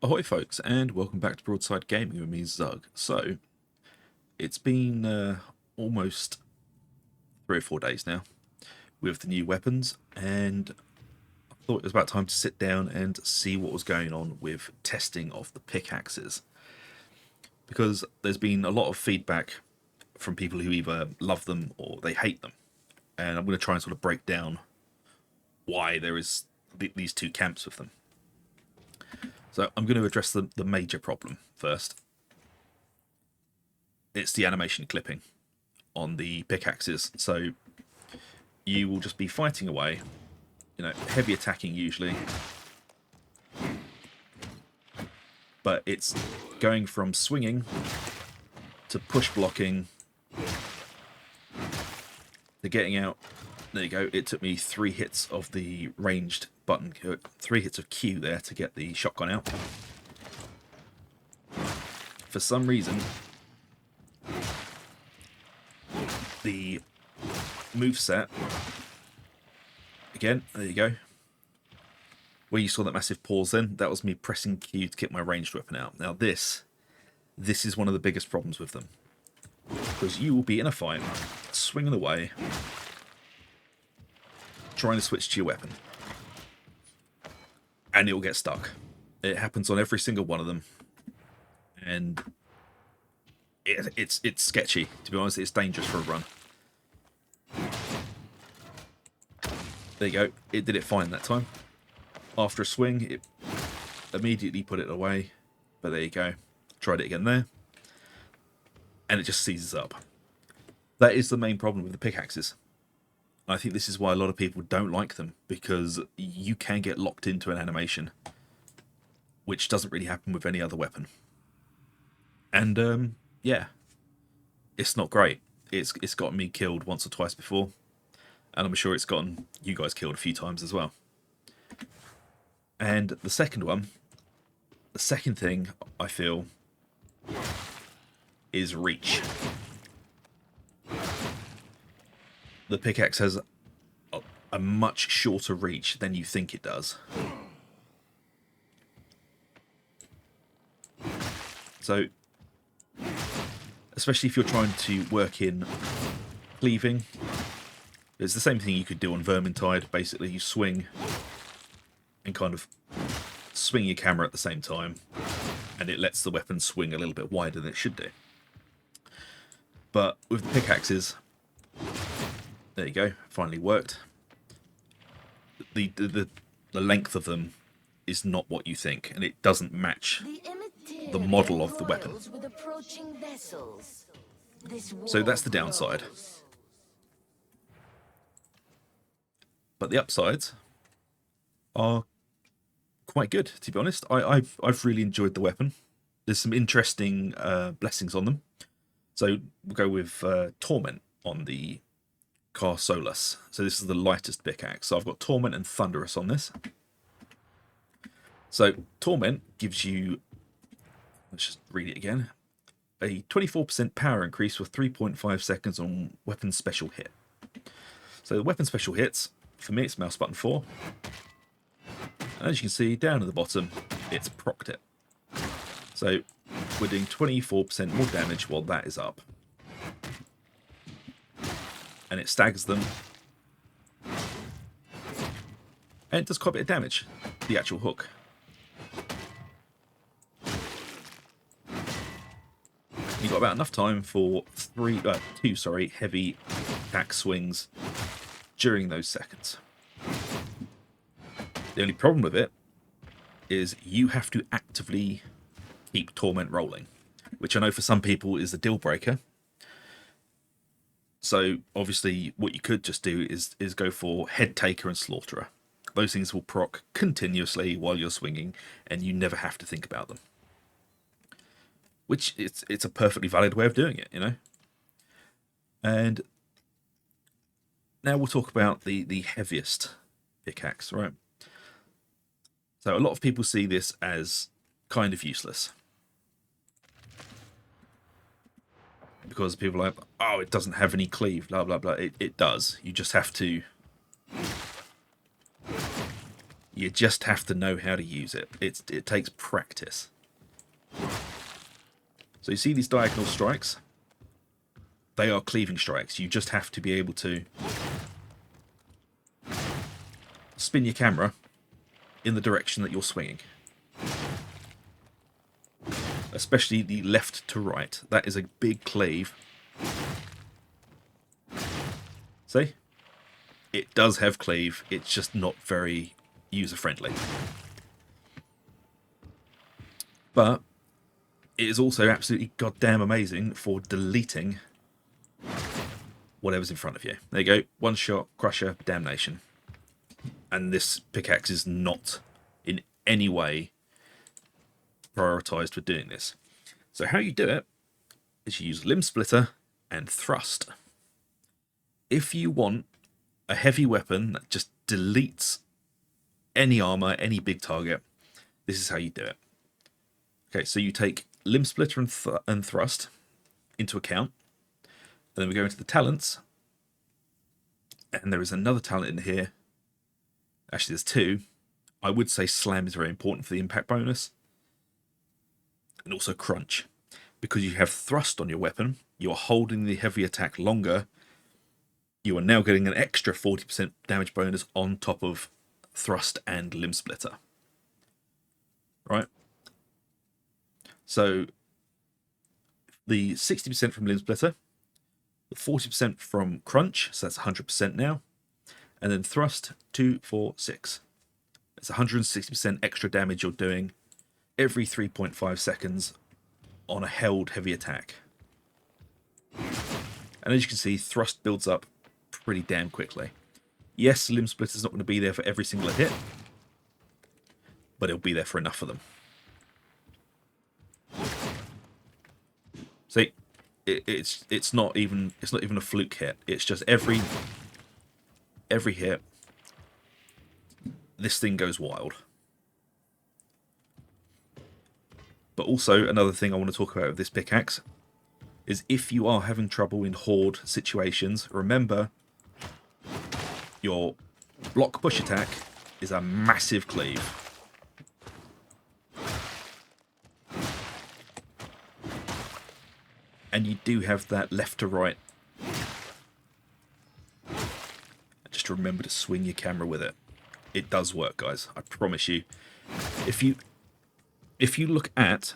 Ahoy folks, and welcome back to Broadside Gaming with me, Zug. So, it's been almost 3 or 4 days now with the new weapons, and I thought it was about time to sit down and see what was going on with testing of the pickaxes. Because there's been a lot of feedback from people who either love them or they hate them. And I'm going to try and sort of break down why there is these two camps with them. So I'm going to address the major problem first. It's the animation clipping on the pickaxes. So you will just be fighting away, heavy attacking usually, but it's going from swinging to push blocking to getting out. There you go. It took me 3 hits of the ranged button, 3 hits of Q there to get the shotgun out. For some reason, the moveset, again, there you go. Where you saw that massive pause then, that was me pressing Q to get my ranged weapon out. Now this is one of the biggest problems with them. Because you will be in a fight, swinging away, trying to switch to your weapon. And it will get stuck. It happens on every single one of them. And it's sketchy, to be honest. It's dangerous for a run. There you go. It did it fine that time. After a swing, it immediately put it away. But there you go. Tried it again there. And it just seizes up. That is the main problem with the pickaxes. I think this is why a lot of people don't like them, because you can get locked into an animation, which doesn't really happen with any other weapon. And yeah, it's not great. It's gotten me killed once or twice before, and I'm sure it's gotten you guys killed a few times as well. And the second thing I feel is reach. The pickaxe has a much shorter reach than you think it does. So, especially if you're trying to work in cleaving, it's the same thing you could do on Vermintide. Basically, you swing and kind of swing your camera at the same time, and it lets the weapon swing a little bit wider than it should do. But with the pickaxes, there you go, finally worked. The length of them is not what you think, and it doesn't match the model of the weapon. So that's the downside. But the upsides are quite good, to be honest. I've really enjoyed the weapon. There's some interesting blessings on them. So we'll go with Torment on the Car Solus. So this is the lightest pickaxe. So I've got Torment and Thunderous on this. So Torment gives you, let's just read it again, a 24% power increase with 3.5 seconds on weapon special hit. So the weapon special hits, for me it's mouse button 4. And as you can see down at the bottom, it's procced it. So we're doing 24% more damage while that is up. And it staggers them. And it does quite a bit of damage, the actual hook. You've got about enough time for two heavy attack swings during those seconds. The only problem with it is you have to actively keep Torment rolling, which I know for some people is a deal breaker. So obviously what you could just do is go for Head Taker and Slaughterer. Those things will proc continuously while you're swinging, and you never have to think about them. Which it's a perfectly valid way of doing it, you know. And now we'll talk about the heaviest pickaxe, right? So a lot of people see this as kind of useless, because people are like, oh, it doesn't have any cleave, blah blah blah. It does. You just have to You just have to know how to use it. It takes practice. So you see these diagonal strikes? They are cleaving strikes. You just have to be able to spin your camera in the direction that you're swinging. Especially the left to right. That is a big cleave. See? It does have cleave. It's just not very user-friendly. But it is also absolutely goddamn amazing for deleting whatever's in front of you. There you go. One shot, crusher, damnation. And this pickaxe is not in any way prioritized for doing this. So how you do it is you use limb splitter and thrust. If you want a heavy weapon that just deletes any armor, any big target, this is how you do it. Okay, so you take limb splitter and thrust into account, and then we go into the talents, and there is another talent in here. Actually, there's two. I would say slam is very important for the impact bonus, and also crunch. Because you have thrust on your weapon, you are holding the heavy attack longer. You are now getting an extra 40% damage bonus on top of thrust and limb splitter. Right? So the 60% from limb splitter, the 40% from crunch, so that's 100% now, and then thrust 2, 4, 6. It's 160% extra damage you're doing every 3.5 seconds on a held heavy attack. And as you can see, thrust builds up pretty damn quickly. Yes, limb splitter's not going to be there for every single hit, but it'll be there for enough of them. See, it's not even a fluke hit. It's just every hit, this thing goes wild. But also another thing I want to talk about with this pickaxe is if you are having trouble in horde situations, remember your block push attack is a massive cleave. And you do have that left to right. Just remember to swing your camera with it. It does work, guys. I promise you. If you look at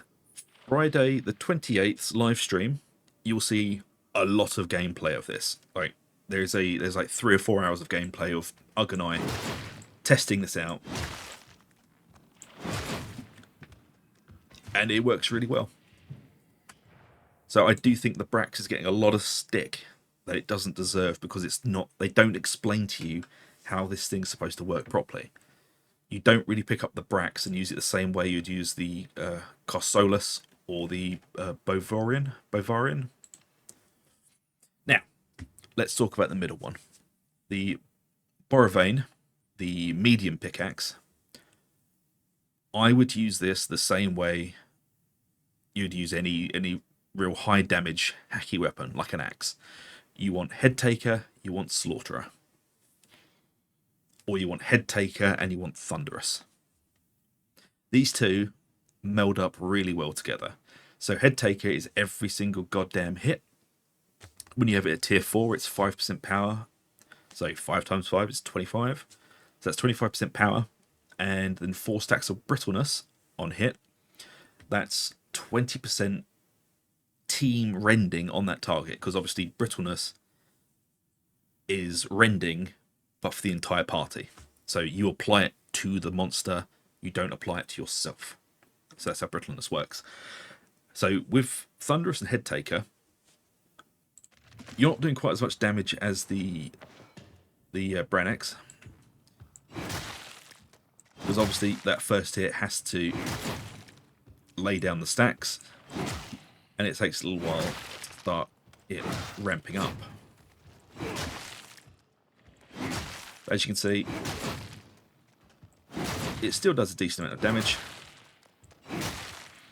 Friday the 28th live stream, you'll see a lot of gameplay of this. Like there's like 3 or 4 hours of gameplay of Ugg and I testing this out. And it works really well. So I do think the Brax is getting a lot of stick that it doesn't deserve because it's not. They don't explain to you how this thing's supposed to work properly. You don't really pick up the Brax and use it the same way you'd use the Cossolus or the Bovarian. Now, let's talk about the middle one. The Borovane, the medium pickaxe. I would use this the same way you'd use any real high damage hacky weapon like an axe. You want head taker, you want slaughterer. Or you want head taker and you want thunderous. These two meld up really well together. So head taker is every single goddamn hit. When you have it at tier 4, it's 5% power. So 5 times 5 is 25. So that's 25% power. And then 4 stacks of brittleness on hit. That's 20% team rending on that target. Because obviously brittleness is rending, but for the entire party. So you apply it to the monster. You don't apply it to yourself. So that's how brittleness works. So with Thunderous and Head Taker, you're not doing quite as much damage as the Branix. Because obviously that first hit has to lay down the stacks. And it takes a little while to start it ramping up. As you can see, it still does a decent amount of damage.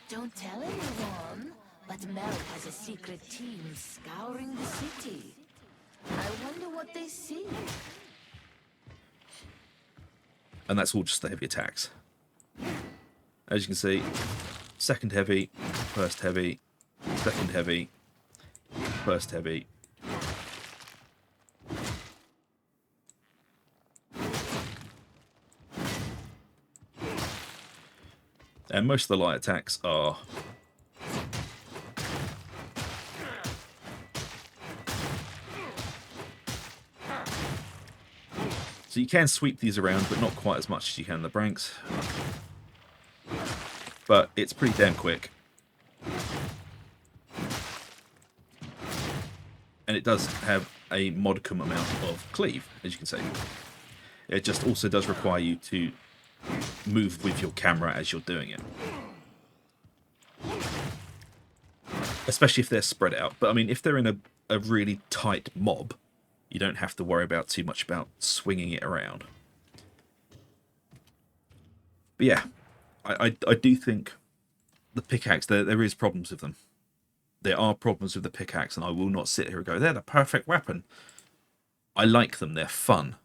Don't tell anyone, but Mel has a secret team scouring the city. I wonder what they see. And that's all just the heavy attacks. As you can see, second heavy, first heavy, second heavy, first heavy. And most of the light attacks are so you can sweep these around, but not quite as much as you can the Branks. But it's pretty damn quick. And it does have a modicum amount of cleave, as you can see. It just also does require you to move with your camera as you're doing it. Especially if they're spread out. But I mean, if they're in a really tight mob, you don't have to worry about too much about swinging it around. But yeah, I do think the pickaxe, there is problems with them. There are problems with the pickaxe, and I will not sit here and go, they're the perfect weapon. I like them, they're fun.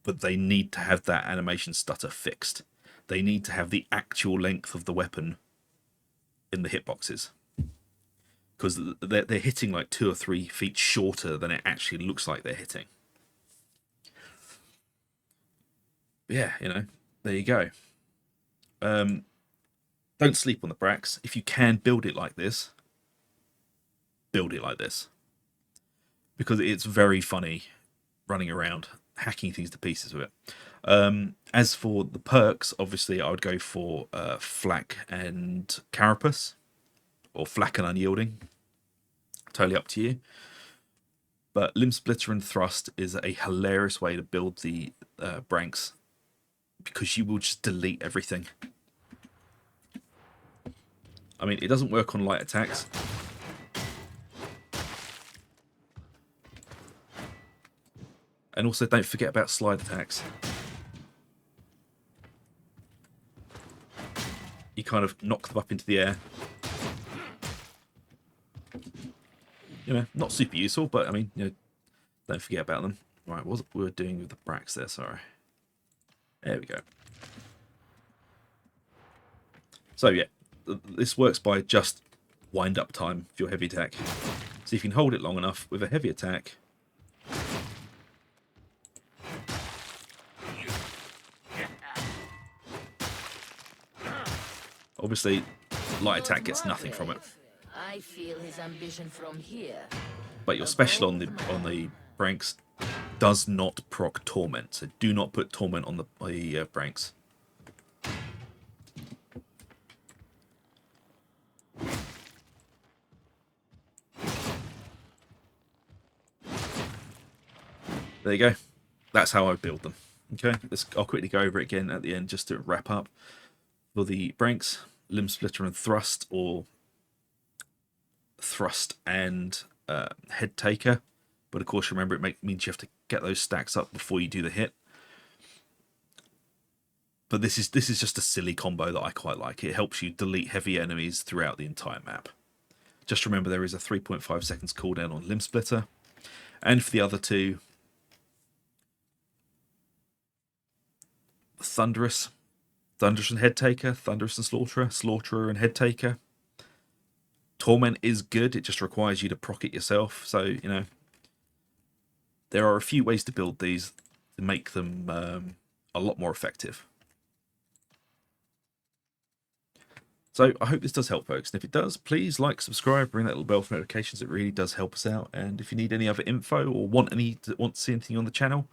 But they need to have that animation stutter fixed. They need to have the actual length of the weapon in the hitboxes. Because they're hitting like 2 or 3 feet shorter than it actually looks like they're hitting. But yeah, you know, there you go. Don't sleep on the Bracks. If you can build it like this, build it like this. Because it's very funny running around, hacking things to pieces with it. As for the perks, obviously I would go for Flak and Carapace. Or Flak and Unyielding. Totally up to you. But Limb Splitter and Thrust is a hilarious way to build the Branks. Because you will just delete everything. I mean, it doesn't work on light attacks. And also don't forget about slide attacks. You kind of knock them up into the air. You know, not super useful, but I mean, you know, don't forget about them. Right, what we were doing with the Bracks there, sorry. There we go. So yeah, this works by just wind up time for your heavy attack. So if you can hold it long enough with a heavy attack, obviously light attack gets nothing from it. I feel his ambition from here. But your special on the Branks does not proc Torment, so do not put Torment on the Branks. There you go. That's how I build them. Okay, I'll quickly go over it again at the end just to wrap up. For the Branks, Limb Splitter and Thrust, or Thrust and Head Taker. But of course, remember, it means you have to get those stacks up before you do the hit. But this is just a silly combo that I quite like. It helps you delete heavy enemies throughout the entire map. Just remember there is a 3.5 seconds cooldown on Limb Splitter. And for the other two, Thunderous and Head Taker, Thunderous and Slaughterer, Slaughterer and Head Taker. Torment is good, it just requires you to proc it yourself. So, you know, there are a few ways to build these to make them a lot more effective. So I hope this does help, folks. And if it does, please like, subscribe, ring that little bell for notifications. It really does help us out. And if you need any other info or want to see anything on the channel,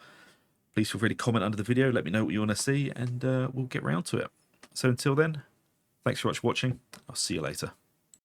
please feel free to comment under the video. Let me know what you want to see, and we'll get round to it. So until then, thanks very much for watching. I'll see you later.